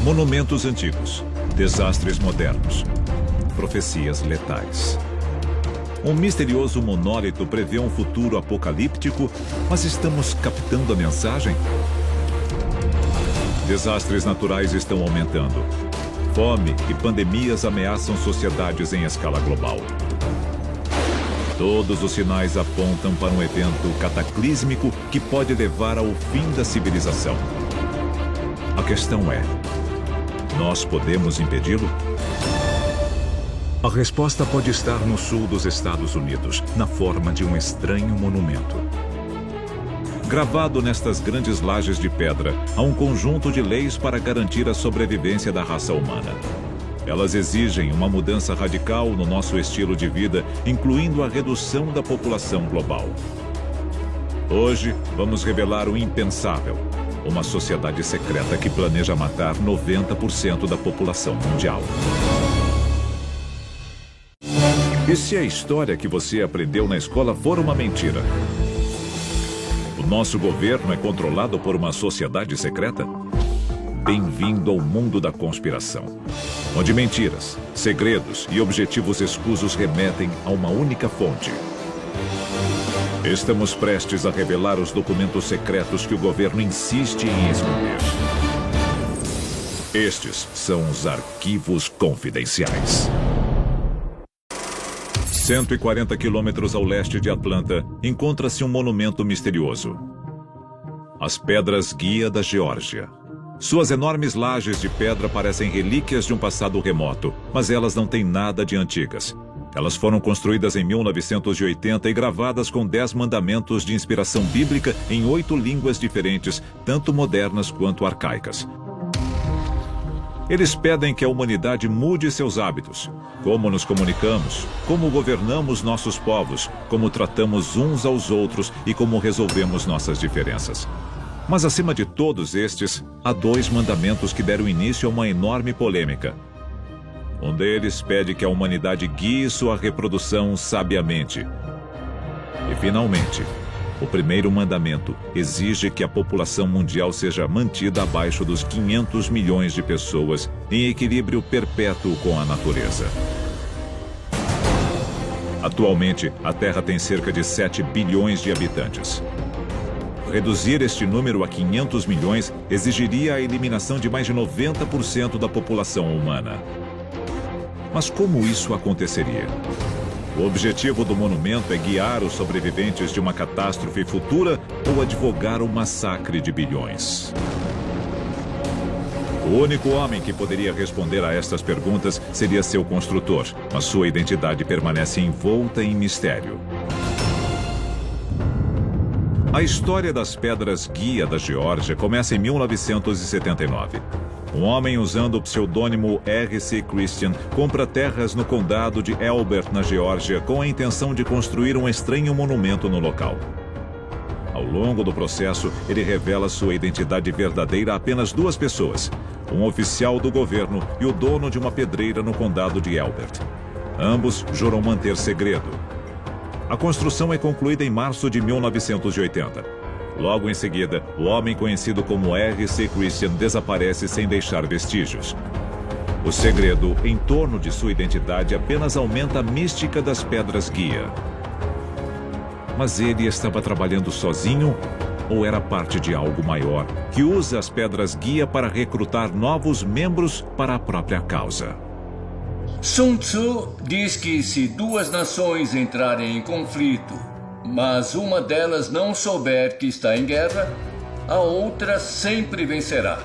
Monumentos antigos, desastres modernos, profecias letais. Um misterioso monólito prevê um futuro apocalíptico, mas estamos captando a mensagem? Desastres naturais estão aumentando. Fome e pandemias ameaçam sociedades em escala global. Todos os sinais apontam para um evento cataclísmico que pode levar ao fim da civilização. A questão é: nós podemos impedi-lo? A resposta pode estar no sul dos Estados Unidos, na forma de um estranho monumento. Gravado nestas grandes lajes de pedra, há um conjunto de leis para garantir a sobrevivência da raça humana. Elas exigem uma mudança radical no nosso estilo de vida, incluindo a redução da população global. Hoje, vamos revelar o impensável: uma sociedade secreta que planeja matar 90% da população mundial. E se a história que você aprendeu na escola for uma mentira? O nosso governo é controlado por uma sociedade secreta? Bem-vindo ao mundo da conspiração, onde mentiras, segredos e objetivos escusos remetem a uma única fonte. Estamos prestes a revelar os documentos secretos que o governo insiste em esconder. Estes são os arquivos confidenciais. 140 quilômetros ao leste de Atlanta, encontra-se um monumento misterioso: as Pedras Guia da Geórgia. Suas enormes lajes de pedra parecem relíquias de um passado remoto, mas elas não têm nada de antigas. Elas foram construídas em 1980 e gravadas com 10 mandamentos de inspiração bíblica em 8 línguas diferentes, tanto modernas quanto arcaicas. Eles pedem que a humanidade mude seus hábitos, como nos comunicamos, como governamos nossos povos, como tratamos uns aos outros e como resolvemos nossas diferenças. Mas acima de todos estes, há 2 mandamentos que deram início a uma enorme polêmica. Um deles pede que a humanidade guie sua reprodução sabiamente. E, finalmente, o primeiro mandamento exige que a população mundial seja mantida abaixo dos 500 milhões de pessoas, em equilíbrio perpétuo com a natureza. Atualmente, a Terra tem cerca de 7 bilhões de habitantes. Reduzir este número a 500 milhões exigiria a eliminação de mais de 90% da população humana. Mas como isso aconteceria? O objetivo do monumento é guiar os sobreviventes de uma catástrofe futura ou advogar um massacre de bilhões? O único homem que poderia responder a estas perguntas seria seu construtor, mas sua identidade permanece envolta em mistério. A história das Pedras Guia da Geórgia começa em 1979. Um homem usando o pseudônimo R.C. Christian compra terras no condado de Elbert, na Geórgia, com a intenção de construir um estranho monumento no local. Ao longo do processo, ele revela sua identidade verdadeira a apenas 2 pessoas: um oficial do governo e o dono de uma pedreira no condado de Elbert. Ambos juram manter segredo. A construção é concluída em março de 1980. Logo em seguida, o homem conhecido como R.C. Christian desaparece sem deixar vestígios. O segredo em torno de sua identidade apenas aumenta a mística das Pedras Guia. Mas ele estava trabalhando sozinho ou era parte de algo maior, que usa as Pedras Guia para recrutar novos membros para a própria causa? Sun Tzu diz que se 2 nações entrarem em conflito, mas uma delas não souber que está em guerra, a outra sempre vencerá.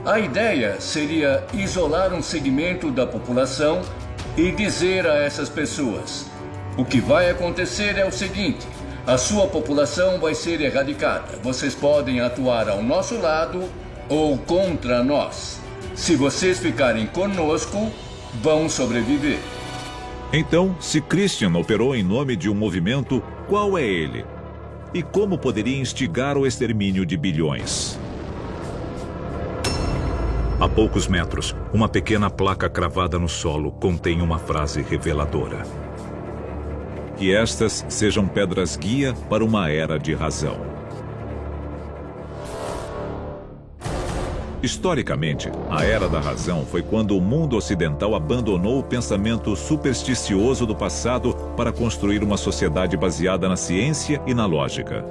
A ideia seria isolar um segmento da população e dizer a essas pessoas: o que vai acontecer é o seguinte, a sua população vai ser erradicada. Vocês podem atuar ao nosso lado ou contra nós. Se vocês ficarem conosco, vão sobreviver. Então, se Christian operou em nome de um movimento, qual é ele? E como poderia instigar o extermínio de bilhões? A poucos metros, uma pequena placa cravada no solo contém uma frase reveladora: que estas sejam pedras guia para uma era de razão. Historicamente, a Era da Razão foi quando o mundo ocidental abandonou o pensamento supersticioso do passado para construir uma sociedade baseada na ciência e na lógica.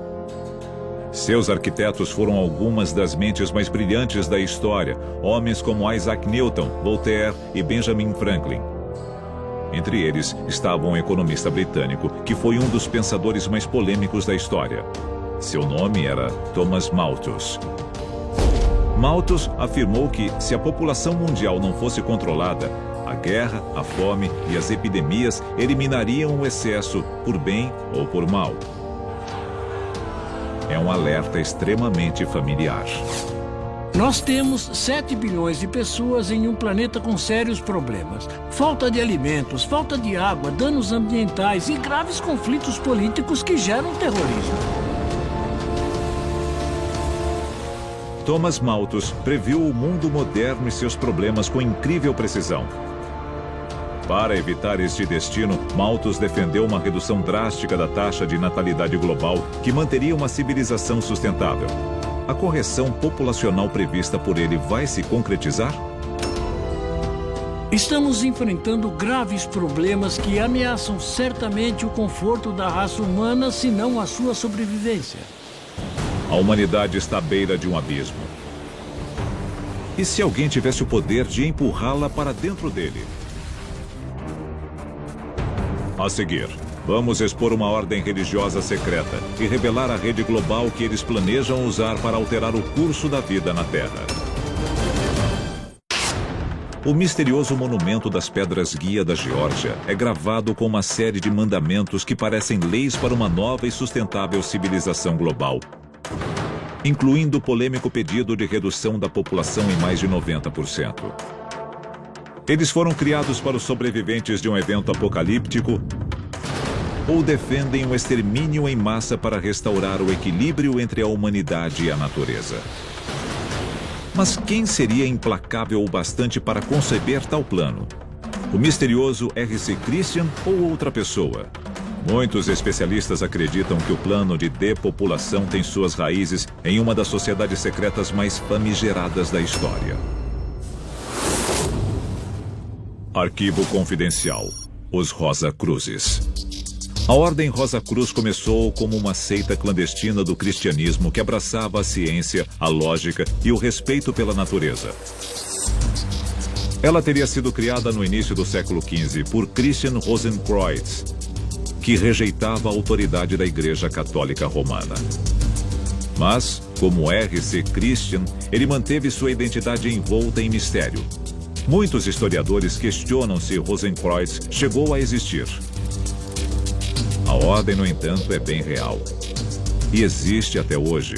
Seus arquitetos foram algumas das mentes mais brilhantes da história, homens como Isaac Newton, Voltaire e Benjamin Franklin. Entre eles estava um economista britânico que foi um dos pensadores mais polêmicos da história. Seu nome era Thomas Malthus. Malthus afirmou que, se a população mundial não fosse controlada, a guerra, a fome e as epidemias eliminariam o excesso, por bem ou por mal. É um alerta extremamente familiar. Nós temos 7 bilhões de pessoas em um planeta com sérios problemas. Falta de alimentos, falta de água, danos ambientais e graves conflitos políticos que geram terrorismo. Thomas Malthus previu o mundo moderno e seus problemas com incrível precisão. Para evitar este destino, Malthus defendeu uma redução drástica da taxa de natalidade global que manteria uma civilização sustentável. A correção populacional prevista por ele vai se concretizar? Estamos enfrentando graves problemas que ameaçam certamente o conforto da raça humana, se não a sua sobrevivência. A humanidade está à beira de um abismo. E se alguém tivesse o poder de empurrá-la para dentro dele? A seguir, vamos expor uma ordem religiosa secreta e revelar a rede global que eles planejam usar para alterar o curso da vida na Terra. O misterioso monumento das Pedras Guia da Geórgia é gravado com uma série de mandamentos que parecem leis para uma nova e sustentável civilização global, incluindo o polêmico pedido de redução da população em mais de 90%. Eles foram criados para os sobreviventes de um evento apocalíptico ou defendem o extermínio em massa para restaurar o equilíbrio entre a humanidade e a natureza. Mas quem seria implacável o bastante para conceber tal plano? O misterioso R.C. Christian ou outra pessoa? Muitos especialistas acreditam que o plano de depopulação tem suas raízes em uma das sociedades secretas mais famigeradas da história. Arquivo confidencial: os Rosa-Cruzes. A Ordem Rosa-Cruz começou como uma seita clandestina do cristianismo que abraçava a ciência, a lógica e o respeito pela natureza. Ela teria sido criada no início do século XV por Christian Rosenkreuz, que rejeitava a autoridade da Igreja Católica Romana. Mas, como R.C. Christian, ele manteve sua identidade envolta em mistério. Muitos historiadores questionam se Rosenkreuz chegou a existir. A ordem, no entanto, é bem real. E existe até hoje.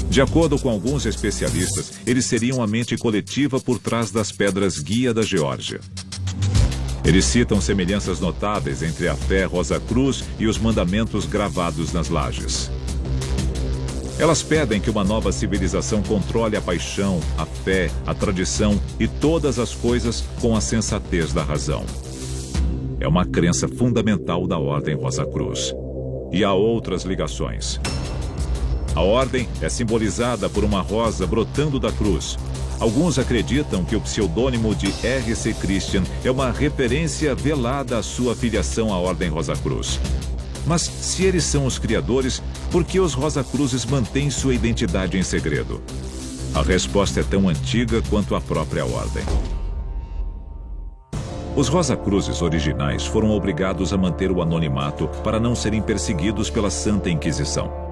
De acordo com alguns especialistas, eles seriam a mente coletiva por trás das Pedras Guia da Geórgia. Eles citam semelhanças notáveis entre a fé Rosa-Cruz e os mandamentos gravados nas lajes. Elas pedem que uma nova civilização controle a paixão, a fé, a tradição e todas as coisas com a sensatez da razão. É uma crença fundamental da Ordem Rosa-Cruz. E há outras ligações. A ordem é simbolizada por uma rosa brotando da cruz. Alguns acreditam que o pseudônimo de R.C. Christian é uma referência velada à sua filiação à Ordem Rosa-Cruz. Mas, se eles são os criadores, por que os Rosa-Cruzes mantêm sua identidade em segredo? A resposta é tão antiga quanto a própria ordem. Os Rosa-Cruzes originais foram obrigados a manter o anonimato para não serem perseguidos pela Santa Inquisição.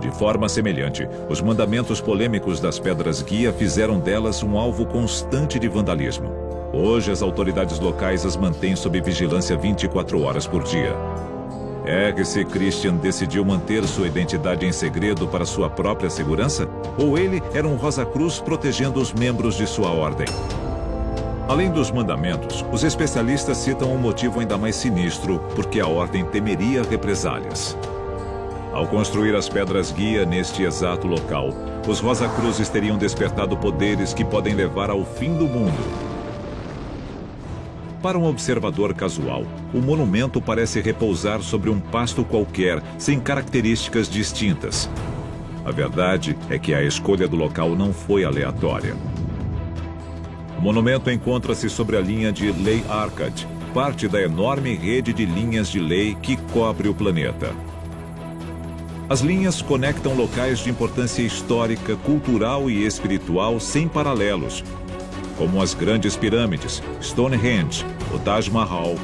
De forma semelhante, os mandamentos polêmicos das Pedras Guia fizeram delas um alvo constante de vandalismo. Hoje, as autoridades locais as mantêm sob vigilância 24 horas por dia. R.C. Christian decidiu manter sua identidade em segredo para sua própria segurança? Ou ele era um Rosa-Cruz protegendo os membros de sua ordem? Além dos mandamentos, os especialistas citam um motivo ainda mais sinistro, porque a ordem temeria represálias. Ao construir as Pedras Guia neste exato local, os Rosa-Cruzes teriam despertado poderes que podem levar ao fim do mundo. Para um observador casual, o monumento parece repousar sobre um pasto qualquer, sem características distintas. A verdade é que a escolha do local não foi aleatória. O monumento encontra-se sobre a linha de Lei Arcad, parte da enorme rede de linhas de lei que cobre o planeta. As linhas conectam locais de importância histórica, cultural e espiritual sem paralelos, como as grandes pirâmides, Stonehenge, o Taj Mahal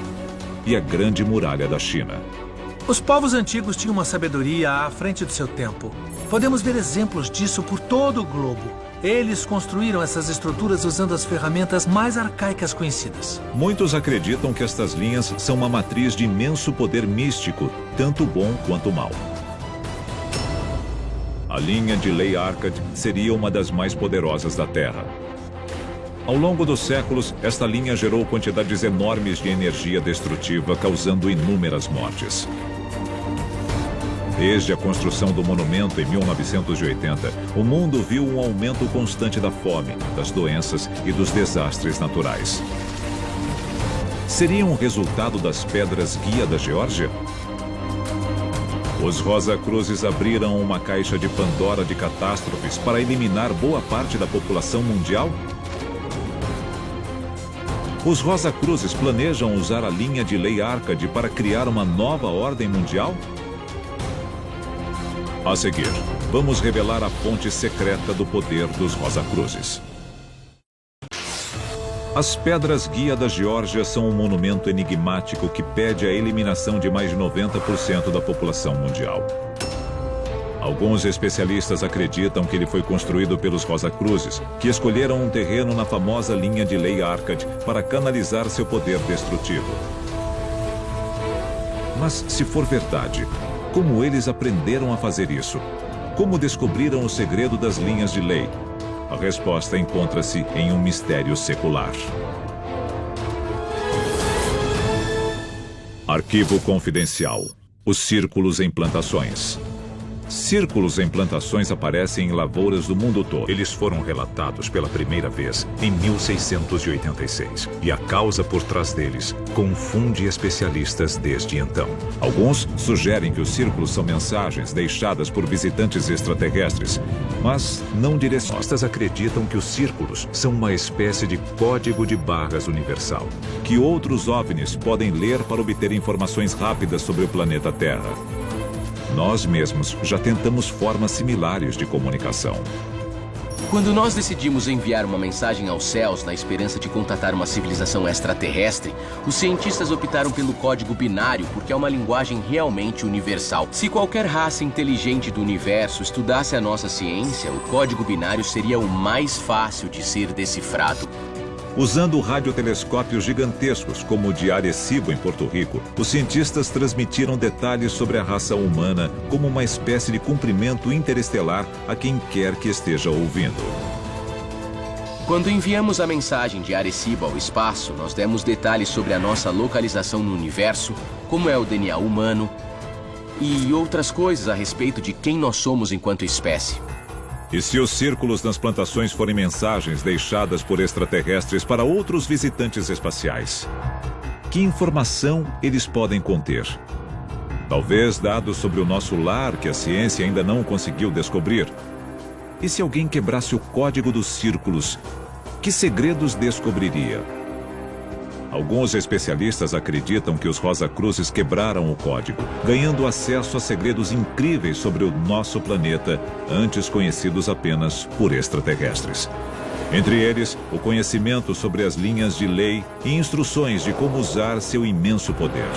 e a Grande Muralha da China. Os povos antigos tinham uma sabedoria à frente do seu tempo. Podemos ver exemplos disso por todo o globo. Eles construíram essas estruturas usando as ferramentas mais arcaicas conhecidas. Muitos acreditam que estas linhas são uma matriz de imenso poder místico, tanto bom quanto mal. A linha de Lei Arcad seria uma das mais poderosas da Terra. Ao longo dos séculos, esta linha gerou quantidades enormes de energia destrutiva, causando inúmeras mortes. Desde a construção do monumento em 1980, o mundo viu um aumento constante da fome, das doenças e dos desastres naturais. Seria um resultado das pedras guia da Geórgia? Os Rosacruzes abriram uma caixa de Pandora de catástrofes para eliminar boa parte da população mundial? Os Rosacruzes planejam usar a linha de Lei Arcad para criar uma nova ordem mundial? A seguir, vamos revelar a fonte secreta do poder dos Rosacruzes. As pedras guia da Geórgia são um monumento enigmático que pede a eliminação de mais de 90% da população mundial. Alguns especialistas acreditam que ele foi construído pelos Rosacruzes, que escolheram um terreno na famosa linha de Lei Arcad para canalizar seu poder destrutivo. Mas, se for verdade, como eles aprenderam a fazer isso? Como descobriram o segredo das linhas de lei? A resposta encontra-se em um mistério secular. Arquivo confidencial. Os círculos em plantações. Círculos em plantações aparecem em lavouras do mundo todo. Eles foram relatados pela primeira vez em 1686. E a causa por trás deles confunde especialistas desde então. Alguns sugerem que os círculos são mensagens deixadas por visitantes extraterrestres, mas não direcionistas acreditam que os círculos são uma espécie de código de barras universal, que outros OVNIs podem ler para obter informações rápidas sobre o planeta Terra. Nós mesmos já tentamos formas similares de comunicação. Quando nós decidimos enviar uma mensagem aos céus na esperança de contatar uma civilização extraterrestre, os cientistas optaram pelo código binário porque é uma linguagem realmente universal. Se qualquer raça inteligente do universo estudasse a nossa ciência, o código binário seria o mais fácil de ser decifrado. Usando radiotelescópios gigantescos, como o de Arecibo, em Porto Rico, os cientistas transmitiram detalhes sobre a raça humana como uma espécie de cumprimento interestelar a quem quer que esteja ouvindo. Quando enviamos a mensagem de Arecibo ao espaço, nós demos detalhes sobre a nossa localização no universo, como é o DNA humano e outras coisas a respeito de quem nós somos enquanto espécie. E se os círculos nas plantações forem mensagens deixadas por extraterrestres para outros visitantes espaciais? Que informação eles podem conter? Talvez dados sobre o nosso lar que a ciência ainda não conseguiu descobrir. E se alguém quebrasse o código dos círculos, que segredos descobriria? Alguns especialistas acreditam que os Rosacruzes quebraram o código, ganhando acesso a segredos incríveis sobre o nosso planeta, antes conhecidos apenas por extraterrestres. Entre eles, o conhecimento sobre as linhas de lei e instruções de como usar seu imenso poder.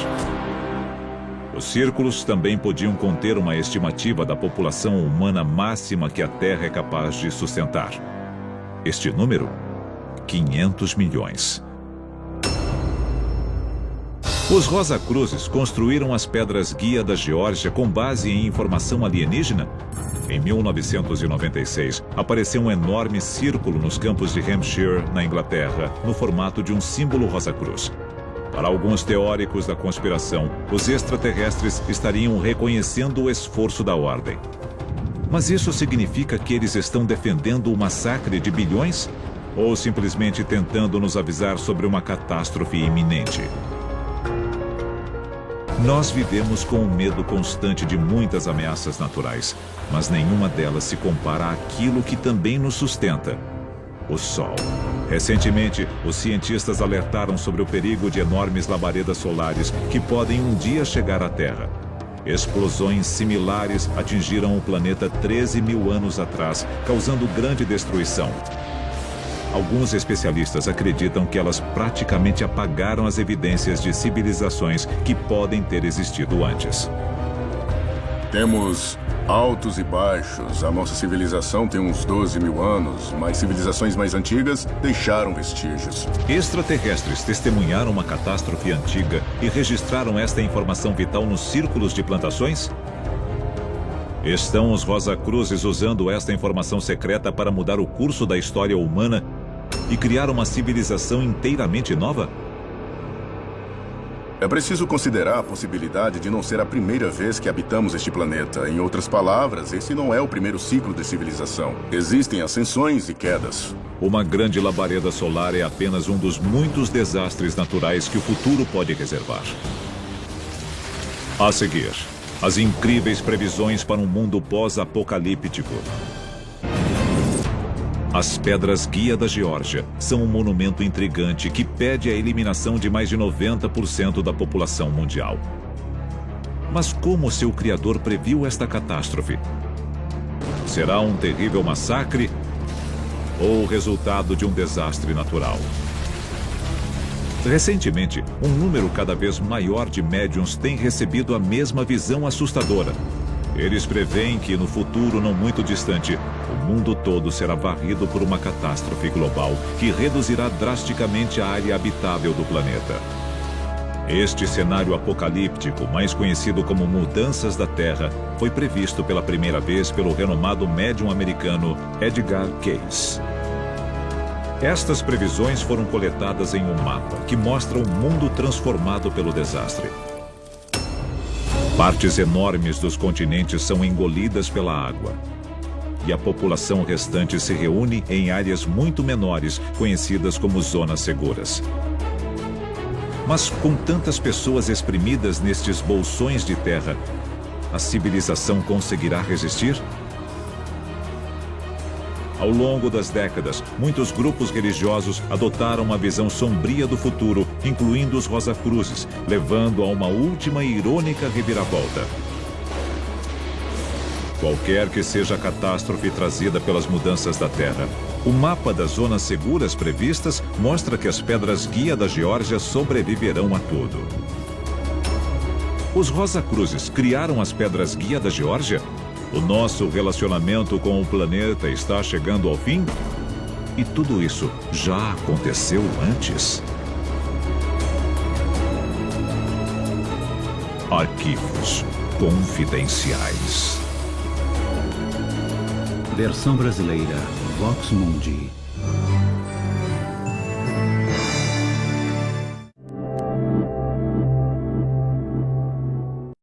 Os círculos também podiam conter uma estimativa da população humana máxima que a Terra é capaz de sustentar. Este número? 500 milhões. Os Rosacruzes construíram as pedras guia da Geórgia com base em informação alienígena? Em 1996, apareceu um enorme círculo nos campos de Hampshire, na Inglaterra, no formato de um símbolo Rosacruz. Para alguns teóricos da conspiração, os extraterrestres estariam reconhecendo o esforço da ordem. Mas isso significa que eles estão defendendo o massacre de bilhões? Ou simplesmente tentando nos avisar sobre uma catástrofe iminente? Nós vivemos com o medo constante de muitas ameaças naturais, mas nenhuma delas se compara àquilo que também nos sustenta: o Sol. Recentemente, os cientistas alertaram sobre o perigo de enormes labaredas solares que podem um dia chegar à Terra. Explosões similares atingiram o planeta 13 mil anos atrás, causando grande destruição. Alguns especialistas acreditam que elas praticamente apagaram as evidências de civilizações que podem ter existido antes. Temos altos e baixos. A nossa civilização tem uns 12 mil anos, mas civilizações mais antigas deixaram vestígios. Extraterrestres testemunharam uma catástrofe antiga e registraram esta informação vital nos círculos de plantações? Estão os Rosacruzes usando esta informação secreta para mudar o curso da história humana e criar uma civilização inteiramente nova? É preciso considerar a possibilidade de não ser a primeira vez que habitamos este planeta. Em outras palavras, esse não é o primeiro ciclo de civilização. Existem ascensões e quedas. Uma grande labareda solar é apenas um dos muitos desastres naturais que o futuro pode reservar. A seguir, as incríveis previsões para um mundo pós-apocalíptico. As Pedras Guia da Geórgia são um monumento intrigante que pede a eliminação de mais de 90% da população mundial. Mas como seu criador previu esta catástrofe? Será um terrível massacre ou o resultado de um desastre natural? Recentemente, um número cada vez maior de médiuns tem recebido a mesma visão assustadora. Eles preveem que, no futuro não muito distante, o mundo todo será varrido por uma catástrofe global que reduzirá drasticamente a área habitável do planeta. Este cenário apocalíptico, mais conhecido como Mudanças da Terra, foi previsto pela primeira vez pelo renomado médium americano Edgar Cayce. Estas previsões foram coletadas em um mapa que mostra um mundo transformado pelo desastre. Partes enormes dos continentes são engolidas pela água. E a população restante se reúne em áreas muito menores, conhecidas como zonas seguras. Mas com tantas pessoas exprimidas nestes bolsões de terra, a civilização conseguirá resistir? Ao longo das décadas, muitos grupos religiosos adotaram uma visão sombria do futuro, incluindo os Rosacruzes, levando a uma última e irônica reviravolta. Qualquer que seja a catástrofe trazida pelas mudanças da Terra, o mapa das zonas seguras previstas mostra que as Pedras Guia da Geórgia sobreviverão a tudo. Os Rosacruzes criaram as Pedras Guia da Geórgia? O nosso relacionamento com o planeta está chegando ao fim? E tudo isso já aconteceu antes? Arquivos confidenciais. Versão brasileira, Vox Mundi.